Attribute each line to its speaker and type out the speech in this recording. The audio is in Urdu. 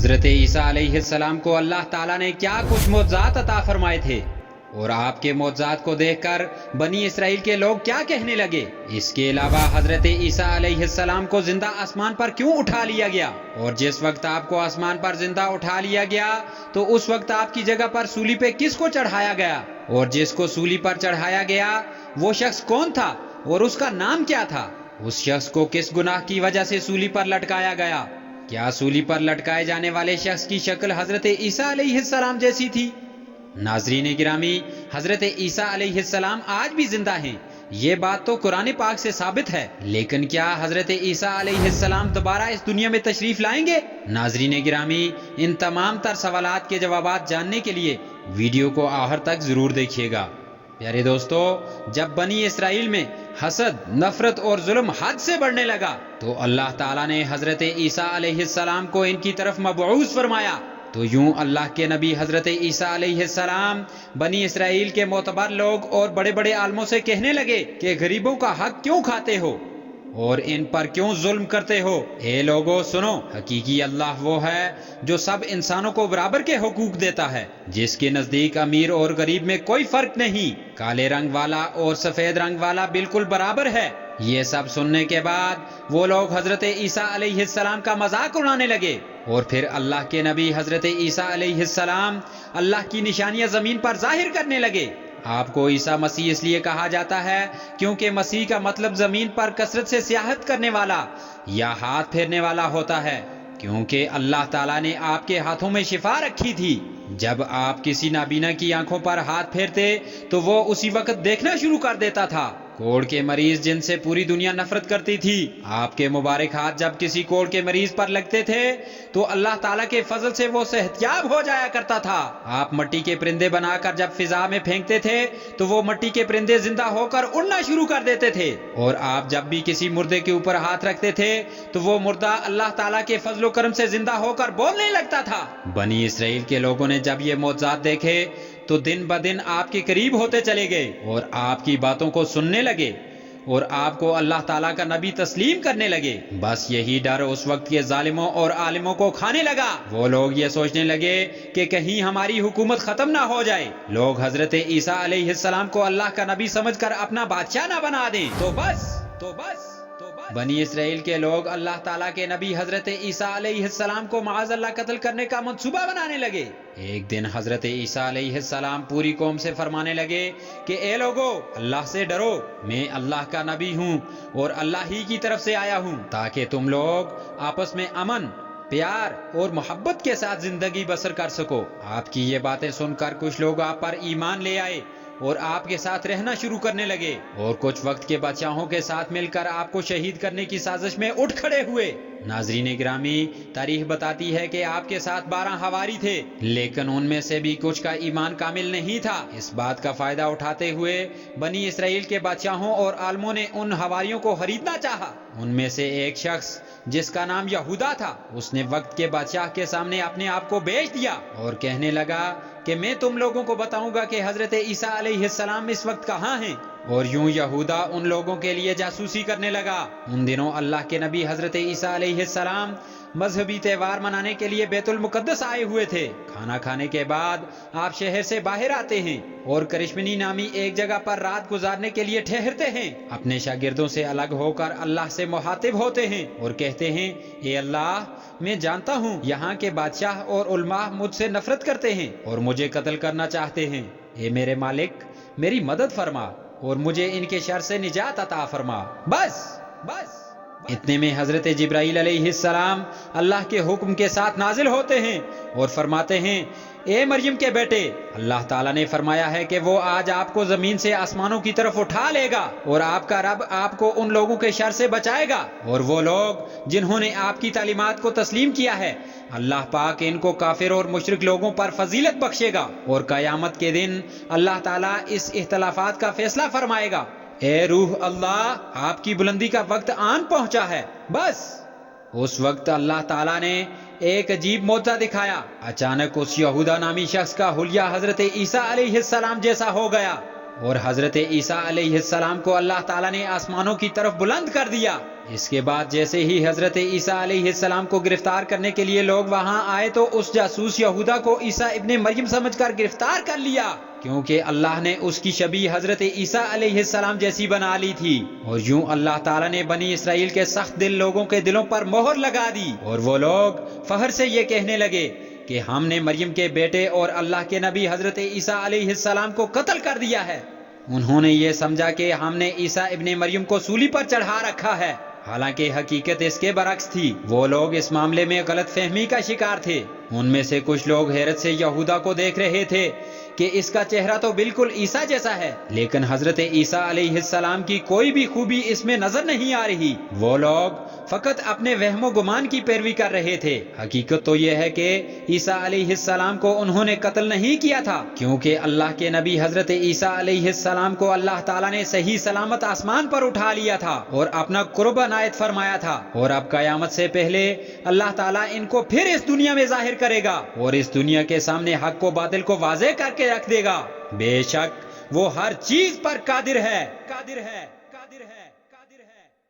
Speaker 1: حضرت عیسیٰ علیہ السلام کو اللہ تعالیٰ نے کیا کچھ معجزات عطا فرمائے تھے اور آپ کے معجزات کو دیکھ کر بنی اسرائیل کے لوگ کیا کہنے لگے۔ اس کے علاوہ حضرت عیسیٰ علیہ السلام کو زندہ آسمان پر کیوں اٹھا لیا گیا، اور جس وقت آپ کو آسمان پر زندہ اٹھا لیا گیا تو اس وقت آپ کی جگہ پر سولی پہ کس کو چڑھایا گیا، اور جس کو سولی پر چڑھایا گیا وہ شخص کون تھا اور اس کا نام کیا تھا، اس شخص کو کس گناہ کی وجہ سے سولی پر لٹکایا گیا، کیا سولی پر لٹکائے جانے والے شخص کی شکل حضرت عیسیٰ علیہ السلام جیسی تھی؟ ناظرین گرامی، حضرت عیسیٰ علیہ السلام آج بھی زندہ ہیں، یہ بات تو قرآن پاک سے ثابت ہے، لیکن کیا حضرت عیسیٰ علیہ السلام دوبارہ اس دنیا میں تشریف لائیں گے؟ ناظرین گرامی، ان تمام تر سوالات کے جوابات جاننے کے لیے ویڈیو کو آخر تک ضرور دیکھیے گا۔ پیارے دوستو، جب بنی اسرائیل میں حسد، نفرت اور ظلم حد سے بڑھنے لگا تو اللہ تعالیٰ نے حضرت عیسیٰ علیہ السلام کو ان کی طرف مبعوث فرمایا۔ تو یوں اللہ کے نبی حضرت عیسیٰ علیہ السلام بنی اسرائیل کے معتبر لوگ اور بڑے بڑے عالموں سے کہنے لگے کہ غریبوں کا حق کیوں کھاتے ہو اور ان پر کیوں ظلم کرتے ہو؟ اے لوگو سنو، حقیقی اللہ وہ ہے جو سب انسانوں کو برابر کے حقوق دیتا ہے، جس کے نزدیک امیر اور غریب میں کوئی فرق نہیں، کالے رنگ والا اور سفید رنگ والا بالکل برابر ہے۔ یہ سب سننے کے بعد وہ لوگ حضرت عیسیٰ علیہ السلام کا مذاق اڑانے لگے، اور پھر اللہ کے نبی حضرت عیسیٰ علیہ السلام اللہ کی نشانیاں زمین پر ظاہر کرنے لگے۔ آپ کو عیسیٰ مسیح اس لیے کہا جاتا ہے کیونکہ مسیح کا مطلب زمین پر کثرت سے سیاحت کرنے والا یا ہاتھ پھیرنے والا ہوتا ہے، کیونکہ اللہ تعالیٰ نے آپ کے ہاتھوں میں شفا رکھی تھی۔ جب آپ کسی نابینا کی آنکھوں پر ہاتھ پھیرتے تو وہ اسی وقت دیکھنا شروع کر دیتا تھا۔ کوڑ کے مریض جن سے پوری دنیا نفرت کرتی تھی، آپ کے مبارک ہاتھ جب کسی کوڑ کے مریض پر لگتے تھے تو اللہ تعالیٰ کے فضل سے وہ صحتیاب ہو جایا کرتا تھا۔ آپ مٹی کے پرندے بنا کر جب فضا میں پھینکتے تھے تو وہ مٹی کے پرندے زندہ ہو کر اڑنا شروع کر دیتے تھے، اور آپ جب بھی کسی مردے کے اوپر ہاتھ رکھتے تھے تو وہ مردہ اللہ تعالیٰ کے فضل و کرم سے زندہ ہو کر بولنے لگتا تھا۔ بنی اسرائیل کے لوگوں نے جب یہ معجزات دیکھے تو دن بدن آپ کے قریب ہوتے چلے گئے اور آپ کی باتوں کو سننے لگے اور آپ کو اللہ تعالیٰ کا نبی تسلیم کرنے لگے۔ بس یہی ڈر اس وقت کے ظالموں اور عالموں کو کھانے لگا۔ وہ لوگ یہ سوچنے لگے کہ کہیں ہماری حکومت ختم نہ ہو جائے، لوگ حضرت عیسیٰ علیہ السلام کو اللہ کا نبی سمجھ کر اپنا بادشاہ نہ بنا دیں۔ تو بس بنی اسرائیل کے لوگ اللہ تعالیٰ کے نبی حضرت عیسیٰ علیہ السلام کو معاذ اللہ قتل کرنے کا منصوبہ بنانے لگے۔ ایک دن حضرت عیسیٰ علیہ السلام پوری قوم سے فرمانے لگے کہ اے لوگو، اللہ سے ڈرو، میں اللہ کا نبی ہوں اور اللہ ہی کی طرف سے آیا ہوں تاکہ تم لوگ آپس میں امن، پیار اور محبت کے ساتھ زندگی بسر کر سکو۔ آپ کی یہ باتیں سن کر کچھ لوگ آپ پر ایمان لے آئے اور آپ کے ساتھ رہنا شروع کرنے لگے، اور کچھ وقت کے بادشاہوں کے ساتھ مل کر آپ کو شہید کرنے کی سازش میں اٹھ کھڑے ہوئے۔ ناظرین گرامی، تاریخ بتاتی ہے کہ آپ کے ساتھ 12 حواری تھے، لیکن ان میں سے بھی کچھ کا ایمان کامل نہیں تھا۔ اس بات کا فائدہ اٹھاتے ہوئے بنی اسرائیل کے بادشاہوں اور عالموں نے ان حواریوں کو خریدنا چاہا۔ ان میں سے ایک شخص جس کا نام یہودا تھا، اس نے وقت کے بادشاہ کے سامنے اپنے آپ کو بیچ دیا اور کہنے لگا کہ میں تم لوگوں کو بتاؤں گا کہ حضرت عیسیٰ علیہ السلام اس وقت کہاں ہیں، اور یوں یہودا ان لوگوں کے لیے جاسوسی کرنے لگا۔ ان دنوں اللہ کے نبی حضرت عیسیٰ علیہ السلام مذہبی تہوار منانے کے لیے بیت المقدس آئے ہوئے تھے۔ کھانا کھانے کے بعد آپ شہر سے باہر آتے ہیں اور کرشمنی نامی ایک جگہ پر رات گزارنے کے لیے ٹھہرتے ہیں۔ اپنے شاگردوں سے الگ ہو کر اللہ سے مخاطب ہوتے ہیں اور کہتے ہیں، اے اللہ، میں جانتا ہوں یہاں کے بادشاہ اور علماء مجھ سے نفرت کرتے ہیں اور مجھے قتل کرنا چاہتے ہیں۔ اے میرے مالک، میری مدد فرما اور مجھے ان کے شر سے نجات عطا فرما۔ بس اتنے میں حضرت جبرائیل علیہ السلام اللہ کے حکم کے ساتھ نازل ہوتے ہیں اور فرماتے ہیں، اے مریم کے بیٹے، اللہ تعالیٰ نے فرمایا ہے کہ وہ آج آپ کو زمین سے آسمانوں کی طرف اٹھا لے گا اور آپ کا رب آپ کو ان لوگوں کے شر سے بچائے گا، اور وہ لوگ جنہوں نے آپ کی تعلیمات کو تسلیم کیا ہے، اللہ پاک ان کو کافر اور مشرک لوگوں پر فضیلت بخشے گا، اور قیامت کے دن اللہ تعالیٰ اس اختلافات کا فیصلہ فرمائے گا۔ اے روح اللہ، آپ کی بلندی کا وقت آن پہنچا ہے۔ بس اس وقت اللہ تعالیٰ نے ایک عجیب معجزہ دکھایا۔ اچانک اس یہودا نامی شخص کا حلیہ حضرت عیسیٰ علیہ السلام جیسا ہو گیا اور حضرت عیسیٰ علیہ السلام کو اللہ تعالیٰ نے آسمانوں کی طرف بلند کر دیا۔ اس کے بعد جیسے ہی حضرت عیسیٰ علیہ السلام کو گرفتار کرنے کے لیے لوگ وہاں آئے تو اس جاسوس یہودا کو عیسیٰ ابن مریم سمجھ کر گرفتار کر لیا، کیونکہ اللہ نے اس کی شبیہ حضرت عیسیٰ علیہ السلام جیسی بنا لی تھی۔ اور یوں اللہ تعالیٰ نے بنی اسرائیل کے سخت دل لوگوں کے دلوں پر مہر لگا دی، اور وہ لوگ فخر سے یہ کہنے لگے کہ ہم نے مریم کے بیٹے اور اللہ کے نبی حضرت عیسیٰ علیہ السلام کو قتل کر دیا ہے۔ انہوں نے یہ سمجھا کہ ہم نے عیسیٰ ابن مریم کو سولی پر چڑھا رکھا ہے، حالانکہ حقیقت اس کے برعکس تھی۔ وہ لوگ اس معاملے میں غلط فہمی کا شکار تھے۔ ان میں سے کچھ لوگ حیرت سے یہودا کو دیکھ رہے تھے کہ اس کا چہرہ تو بالکل عیسیٰ جیسا ہے، لیکن حضرت عیسیٰ علیہ السلام کی کوئی بھی خوبی اس میں نظر نہیں آ رہی۔ وہ لوگ فقط اپنے وہم و گمان کی پیروی کر رہے تھے۔ حقیقت تو یہ ہے کہ عیسیٰ علیہ السلام کو انہوں نے قتل نہیں کیا تھا، کیونکہ اللہ کے نبی حضرت عیسیٰ علیہ السلام کو اللہ تعالیٰ نے صحیح سلامت آسمان پر اٹھا لیا تھا اور اپنا قرب عنایت فرمایا تھا، اور اب قیامت سے پہلے اللہ تعالیٰ ان کو پھر اس دنیا میں ظاہر کرے گا اور اس دنیا کے سامنے حق و باطل کو واضح کر کے رکھ دے گا۔ بے شک وہ ہر چیز پر قادر ہے۔